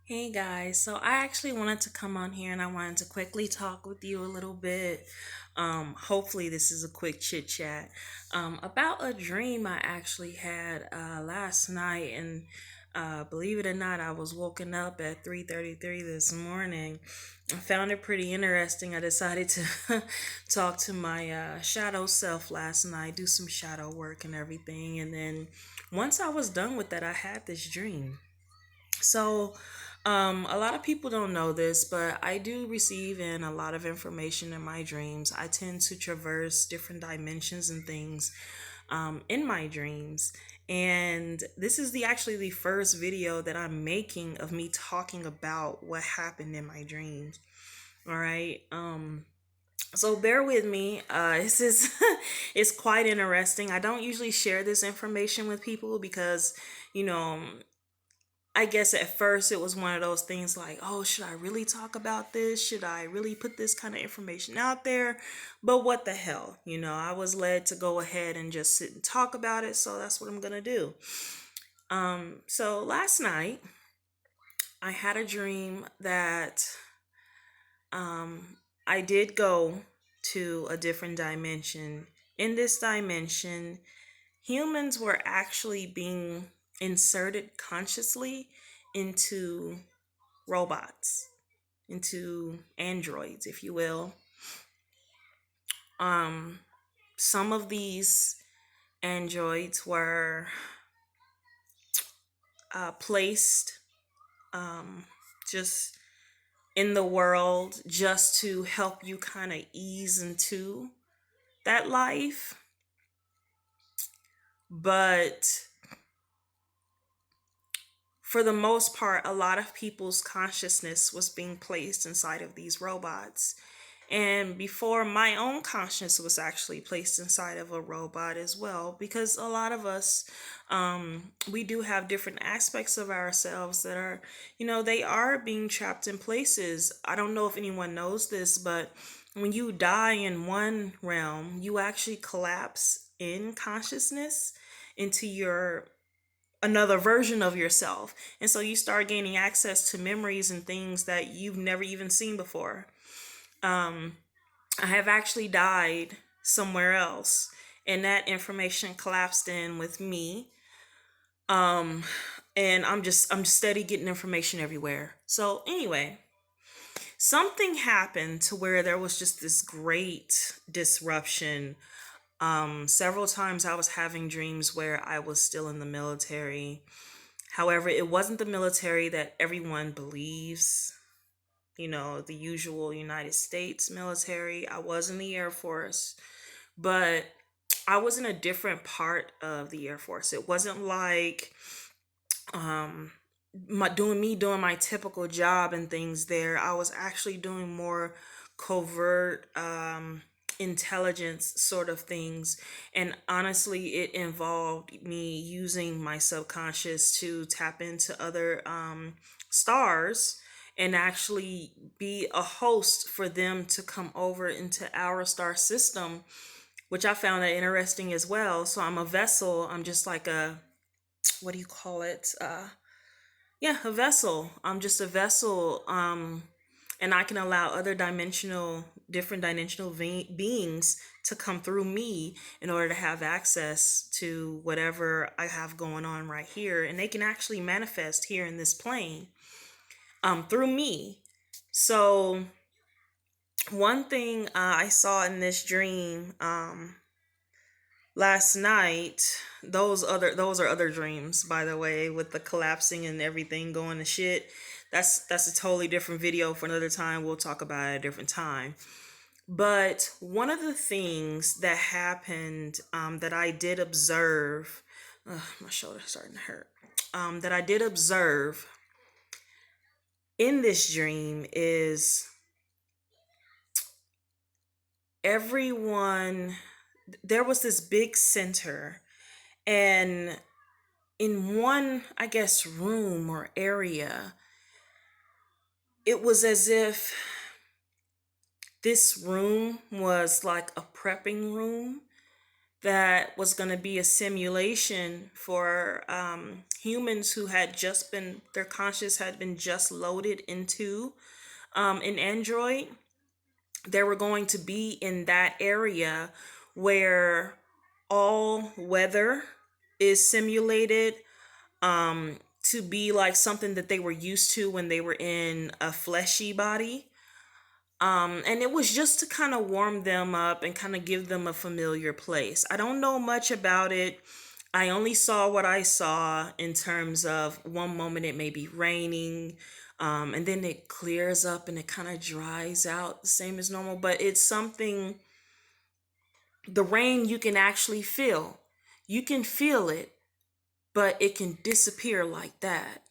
Hey guys, so I actually wanted to come on here and I wanted to quickly talk with you a little bit. Hopefully, this is a quick chit chat about a dream I actually had last night. And believe it or not, I was woken up at 3:33 this morning. I found it pretty interesting. I decided to talk to my shadow self last night, do some shadow work and everything. And then once I was done with that, I had this dream. So, a lot of people don't know this, but I do receive in a lot of information in my dreams. I tend to traverse different dimensions and things in my dreams. And this is the actually the first video that I'm making of me talking about what happened in my dreams. All right. So bear with me. This is it's quite interesting. I don't usually share this information with people because, you know, I guess at first it was one of those things like, oh, should I really talk about this? Should I really put this kind of information out there? But what the hell? I was led to go ahead and just sit and talk about it. So that's what I'm going to do. So last night I had a dream that I did go to a different dimension. In this dimension, humans were actually being inserted consciously into robots, into androids, if you will. Um, some of these androids were placed um, just in the world just to help you kind of ease into that life. But for the most part, a lot of people's consciousness was being placed inside of these robots. And before, my own consciousness was actually placed inside of a robot as well, because a lot of us, we do have different aspects of ourselves that are, they are being trapped in places. I don't know if anyone knows this, but when you die in one realm, you actually collapse in consciousness into your another version of yourself. And so you start gaining access to memories and things that you've never even seen before. I have actually died somewhere else, and that information collapsed in with me. Um, and I'm steady getting information everywhere. So anyway, something happened to where there was just this great disruption. Several times I was having dreams where I was still in the military. However, it wasn't the military that everyone believes, the usual United States military. I was in the Air Force, but I was in a different part of the Air Force. It wasn't like um doing my typical job and things there. I was actually doing more covert intelligence sort of things, and honestly it involved me using my subconscious to tap into other stars and actually be a host for them to come over into our star system, which I found that interesting as well. So I'm a vessel. I'm just like a, what do you call it? Yeah, a vessel. I'm just a vessel. And I can allow different dimensional beings to come through me in order to have access to whatever I have going on right here. And they can actually manifest here in this plane through me. So, one thing I saw in this dream last night, those are other dreams, by the way, with the collapsing and everything going to shit. That's a totally different video for another time. We'll talk about it at a different time. But one of the things that happened, that I did observe, my shoulder's starting to hurt, that I did observe in this dream is everyone, there was this big center, and in one, I guess, room or area, it was as if this room was like a prepping room, that was going to be a simulation for humans who had just been, their conscious had been just loaded into an android. They were going to be in that area where all weather is simulated to be like something that they were used to when they were in a fleshy body. And it was just to kind of warm them up and kind of give them a familiar place. I don't know much about it. I only saw what I saw in terms of one moment it may be raining, and then it clears up and it kind of dries out the same as normal. But it's something, the rain you can actually feel. You can feel it, but it can disappear like that.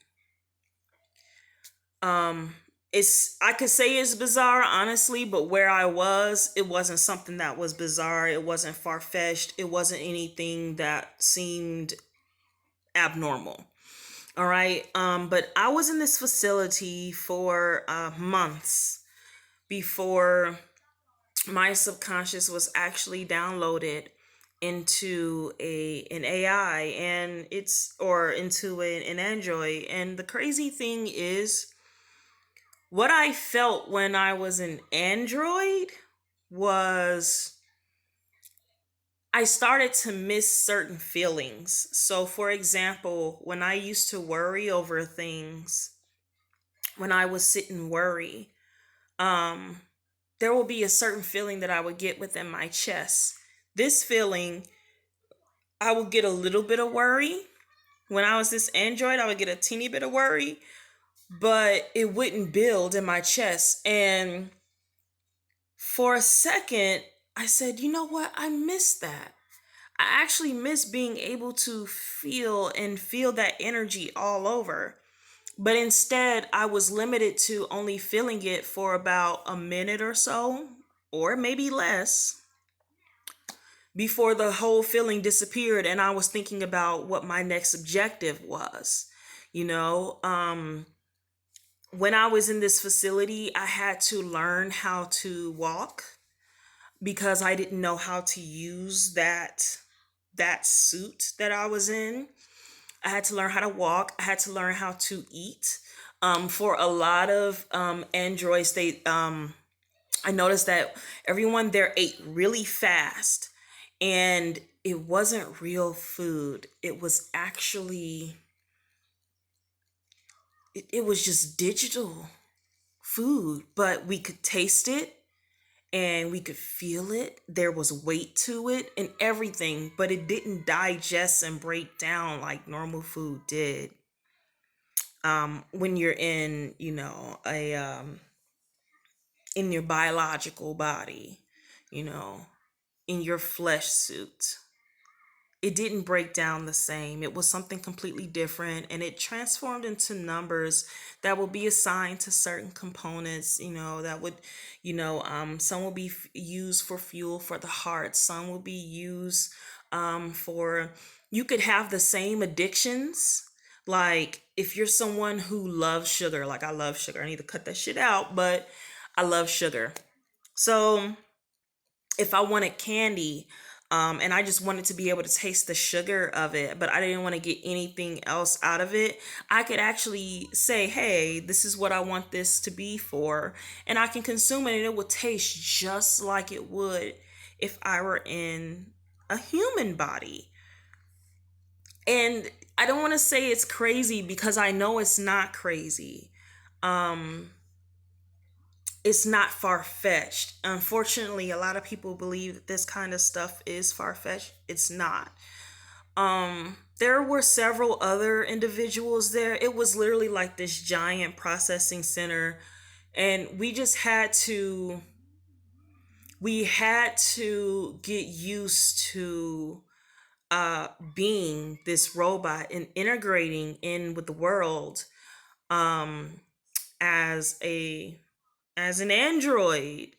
Um, it's, I could say it's bizarre, honestly, but where I was, it wasn't something that was bizarre. It wasn't far fetched. It wasn't anything that seemed abnormal. All right. But I was in this facility for months before my subconscious was actually downloaded into a an AI, and it's, or into an android. And the crazy thing is, what I felt when I was an android was I started to miss certain feelings. So, for example, when I used to worry over things, when I would sit and worry, um, there will be a certain feeling that I would get within my chest. This feeling, I would get a little bit of worry. When I was this android, I would get a teeny bit of worry, but it wouldn't build in my chest. And for a second, I said, you know what? I miss that. I actually miss being able to feel that energy all over. But instead, I was limited to only feeling it for about a minute or so, or maybe less, before the whole feeling disappeared and I was thinking about what my next objective was. You know, when I was in this facility, I had to learn how to walk because I didn't know how to use that suit that I was in. I had to learn how to walk. I had to learn how to eat. For a lot of androids, they I noticed that everyone there ate really fast, and it wasn't real food. It was actually it was just digital food, but we could taste it and we could feel it. There was weight to it and everything, but it didn't digest and break down like normal food did. When you're in, you know, a in your biological body, you know, in your flesh suit, it didn't break down the same. It was something completely different, and it transformed into numbers that will be assigned to certain components, you know, that would, some will be used for fuel for the heart, some will be used for, you could have the same addictions. Like if you're someone who loves sugar, like I love sugar, I need to cut that shit out, but I love sugar. So if I wanted candy, and I just wanted to be able to taste the sugar of it, but I didn't want to get anything else out of it, I could actually say, hey, this is what I want this to be for. And I can consume it and it would taste just like it would if I were in a human body. And I don't want to say it's crazy because I know it's not crazy. Um, it's not far fetched. Unfortunately, a lot of people believe that this kind of stuff is far fetched. It's not. There were several other individuals there. It was literally like this giant processing center, and we had to get used to being this robot and integrating in with the world um, as a as an android.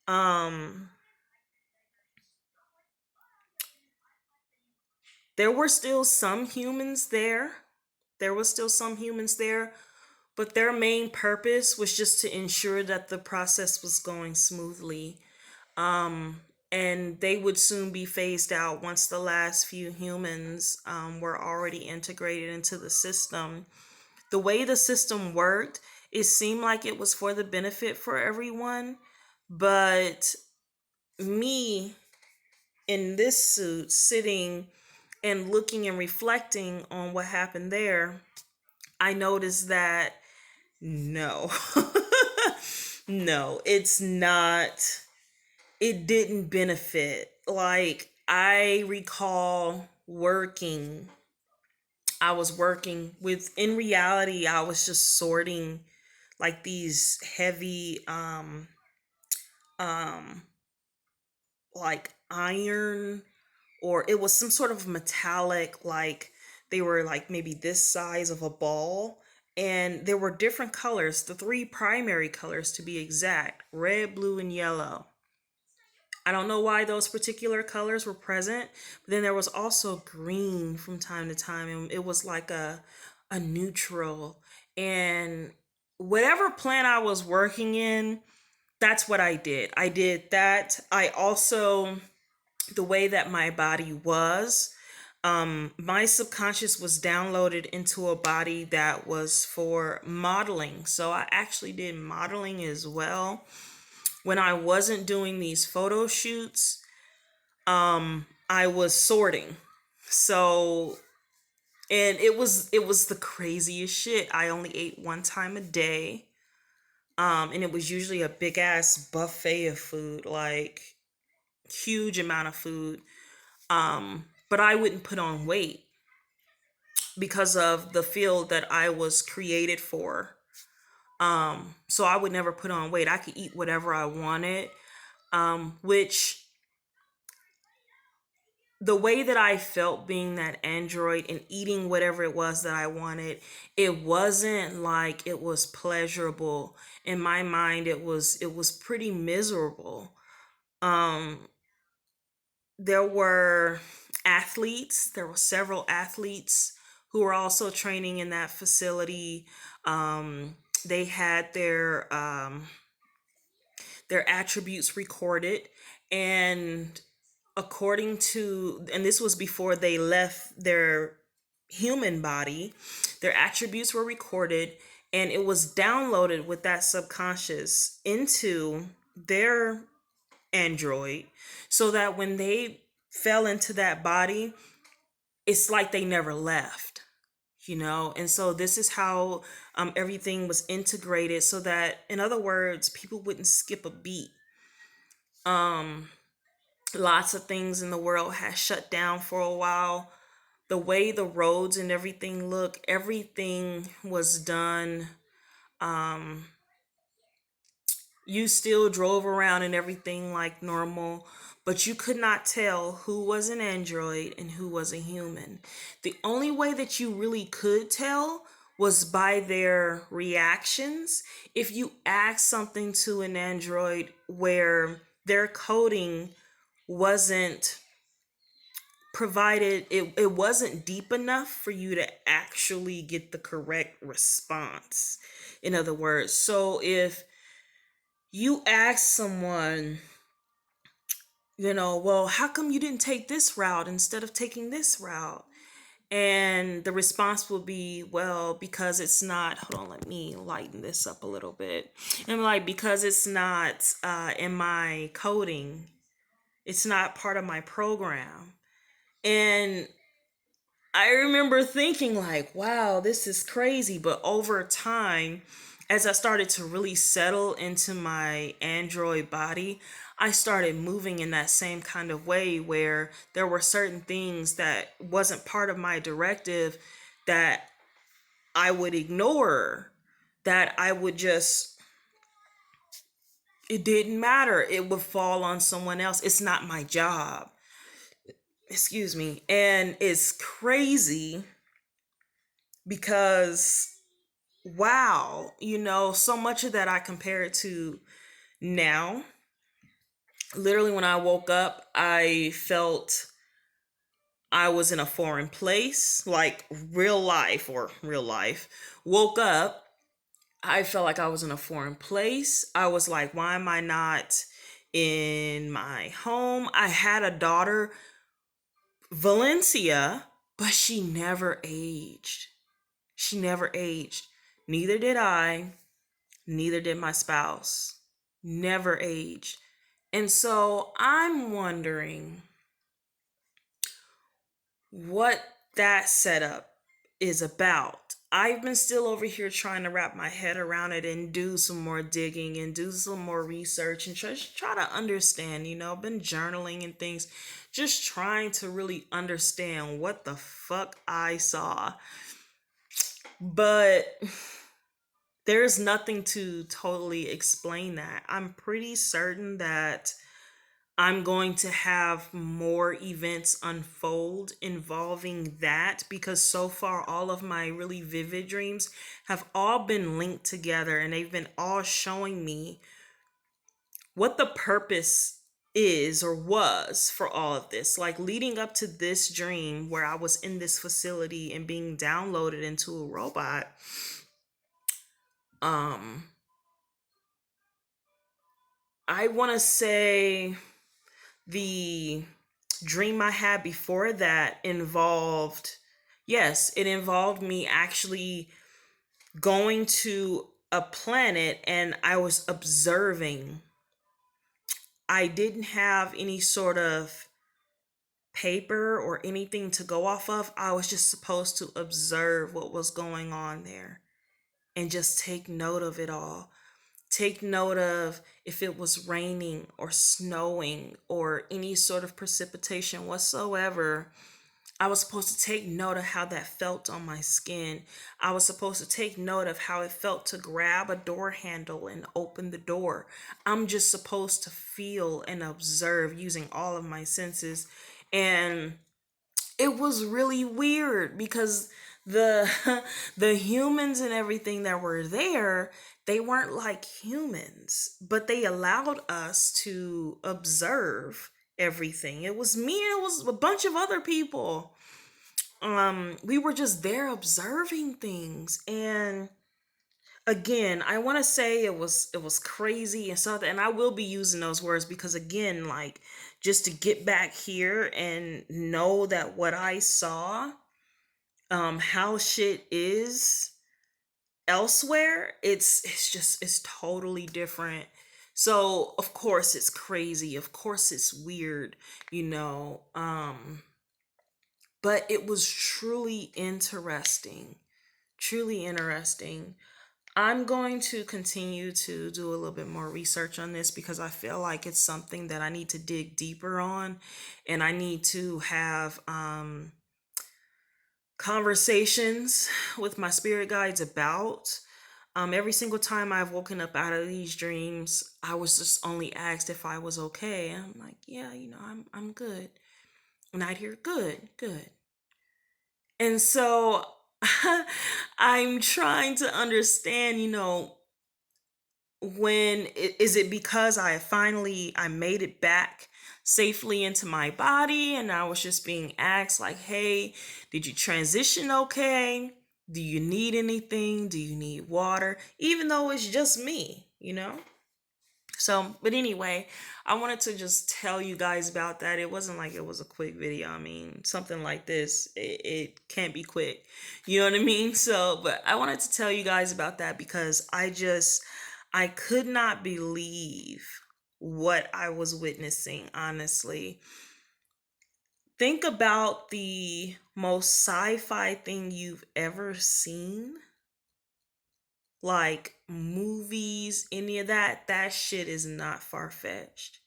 Um, there were still some humans there. There was still some humans there, but their main purpose was just to ensure that the process was going smoothly. and they would soon be phased out once the last few humans were already integrated into the system. The way the system worked, it seemed like it was for the benefit for everyone, but me in this suit sitting and looking and reflecting on what happened there, I noticed that no, no, it's not, it didn't benefit. Like, I recall I was working with, in reality, I was just sorting like these heavy, um, like iron, or it was some sort of metallic, like they were like maybe this size of a ball, and there were different colors, the three primary colors to be exact: red, blue, and yellow. I don't know why those particular colors were present, but then there was also green from time to time, and it was like a neutral. And whatever plant I was working in, that's what I did. I did that. I also, the way that my body was, my subconscious was downloaded into a body that was for modeling. So I actually did modeling as well. When I wasn't doing these photo shoots, I was sorting. So, and it was the craziest shit. I only ate one time a day. And it was usually a big ass buffet of food, like huge amount of food. But I wouldn't put on weight because of the field that I was created for. So I would never put on weight. I could eat whatever I wanted, which, the way that I felt being that android and eating whatever it was that I wanted, it wasn't like it was pleasurable. In my mind, it was pretty miserable. Um there were there were several athletes who were also training in that facility. They had their attributes recorded, and and this was before they left their human body, their attributes were recorded, and it was downloaded with that subconscious into their android, so that when they fell into that body, it's like they never left, you know. And so this is how everything was integrated, so that, in other words, people wouldn't skip a beat. um Lots of things in the world has shut down for a while. The way the roads and everything look, everything was done. um you still drove around and everything like normal, but you could not tell who was an android and who was a human. The only way that you really could tell was by their reactions. If you ask something to an android where their coding wasn't provided, it wasn't deep enough for you to actually get the correct response, in other words. So if you ask someone, well, how come you didn't take this route instead of taking this route? And the response will be, well, because it's not, hold on, let me lighten this up a little bit. And I'm like, because it's not in my coding, it's not part of my program. And I remember thinking, like, wow, this is crazy. But over time, as I started to really settle into my android body, I started moving in that same kind of way, where there were certain things that wasn't part of my directive that I would ignore, that I would just, it didn't matter. It would fall on someone else. It's not my job. Excuse me. And it's crazy because, wow, so much of that I compare it to now. Literally, when I woke up, I felt I was in a foreign place, like real life, or real life. Woke up, I felt like I was in a foreign place. I was like, why am I not in my home. I had a daughter, Valencia, but she never aged. She never aged. Neither did I, neither did my spouse. Never aged. And so I'm wondering what that setup is about. I've been still over here trying to wrap my head around it and do some more digging and do some more research and try to understand, been journaling and things, just trying to really understand what the fuck I saw. But there's nothing to totally explain that. I'm pretty certain that I'm going to have more events unfold involving that, because so far all of my really vivid dreams have all been linked together and they've been all showing me what the purpose is or was for all of this. Like leading up to this dream where I was in this facility and being downloaded into a robot, um I want to say the dream I had before that involved, yes, it involved me actually going to a planet and I was observing. I didn't have any sort of paper or anything to go off of. I was just supposed to observe what was going on there and just take note of it all. Take note of if it was raining or snowing or any sort of precipitation whatsoever. I was supposed to take note of how that felt on my skin. I was supposed to take note of how it felt to grab a door handle and open the door. I'm just supposed to feel and observe using all of my senses. And it was really weird because the the humans and everything that were there, they weren't like humans, but they allowed us to observe everything. It was me and it was a bunch of other people. We were just there observing things. And again, I want to say it was crazy and stuff, and I will be using those words because again, like, just to get back here and know that what I saw, how shit is elsewhere, it's totally different. So of course it's crazy, of course it's weird, but it was truly interesting, truly interesting. I'm going to continue to do a little bit more research on this because I feel like it's something that I need to dig deeper on, and I need to have conversations with my spirit guides about. Every single time I've woken up out of these dreams, I was just only asked if I was okay. And I'm like, yeah, I'm good. And I'd hear good, good. And so I'm trying to understand, is it because I made it back safely into my body and I was just being asked like, hey, did you transition okay? Do you need anything? Do you need water? Even though it's just me. So, but anyway, I wanted to just tell you guys about that. It wasn't like it was a quick video. I mean, something like this, it can't be quick. You know what I mean? So, but I wanted to tell you guys about that because I could not believe what I was witnessing, honestly. Think about the most sci-fi thing you've ever seen, like movies, any of that shit is not far-fetched.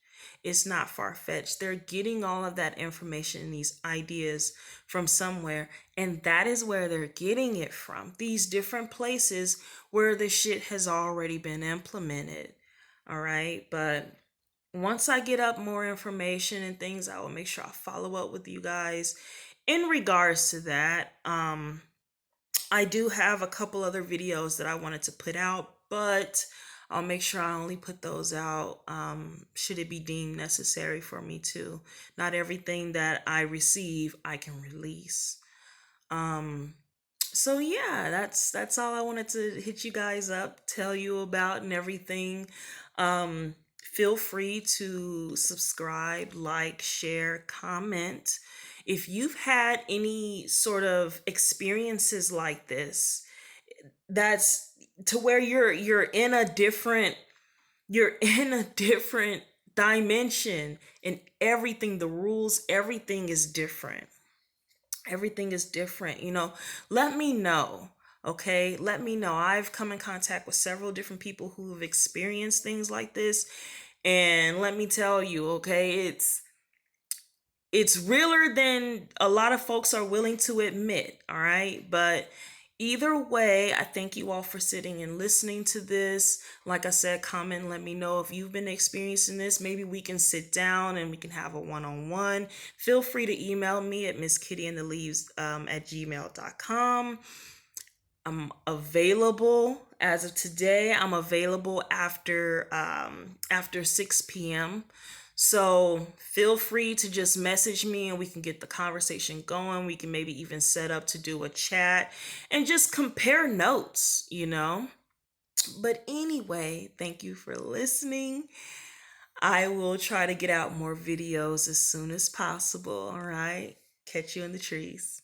It's not far-fetched. They're getting all of that information and these ideas from somewhere, and that is where they're getting it from. These different places where the shit has already been implemented. All right, but once I get up more information and things, I will make sure I follow up with you guys in regards to that. I do have a couple other videos that I wanted to put out, but I'll make sure I only put those out should it be deemed necessary for me to. Not everything that I receive I can release. Um, so yeah, that's all I wanted to hit you guys up, tell you about and everything. Um, Feel free to subscribe, like, share, comment. If you've had any sort of experiences like this, that's to where you're in a different you're in a different dimension, and everything, the rules, everything is different. Everything is different, let me know. Okay, let me know. I've come in contact with several different people who have experienced things like this, and let me tell you, okay, it's realer than a lot of folks are willing to admit. All right, but either way, I thank you all for sitting and listening to this. Like I said, comment, let me know if you've been experiencing this. Maybe we can sit down and we can have a one-on-one. Feel free to email me at misskittyandtheleaves at gmail.com. I'm available as of today. I'm available after 6 p.m. So feel free to just message me and we can get the conversation going. We can maybe even set up to do a chat and just compare notes. But anyway, thank you for listening. I will try to get out more videos as soon as possible. All right. Catch you in the trees.